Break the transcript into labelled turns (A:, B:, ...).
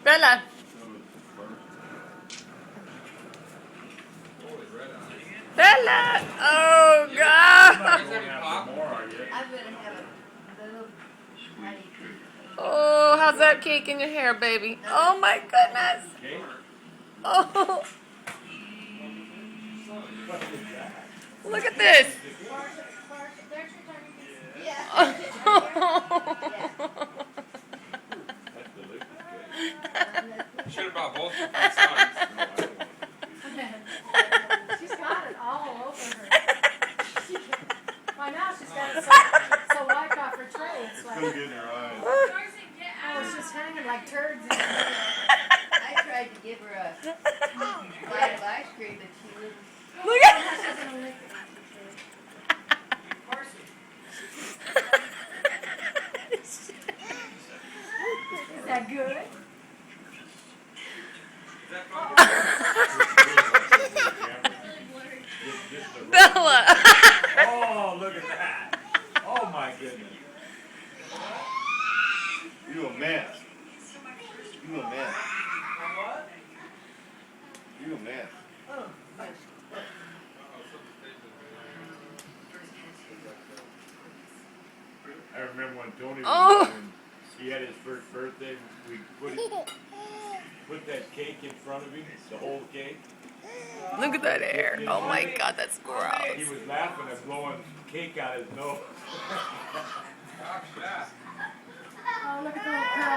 A: Bella. Bella. Oh, God.
B: I'm gonna have a little tiny piece.
A: Oh, how's that cake in your hair, baby? Oh, my goodness. Oh. Look at this.
C: Should have bought both for my sons.
D: She's got it all over her. By now she's got it so wiped off her tray. It's like,
E: Couldn't get in her eyes.
D: oh, it's just hanging like turds in her.
B: I tried to give her a bite of ice cream, but she wouldn't.
A: Look at
D: She's gonna lick it. Is that good?
A: Bella.
E: Oh, look at that. Oh, my goodness. You a mess. You a mess. You a mess. I remember when Tony was when he had his first birthday, we put that cake in front of him, the whole cake.
A: Look at that hair. Oh, my God, that's
E: He
A: gross.
E: was laughing and blowing cake out his nose.
D: Oh, look at the little curl.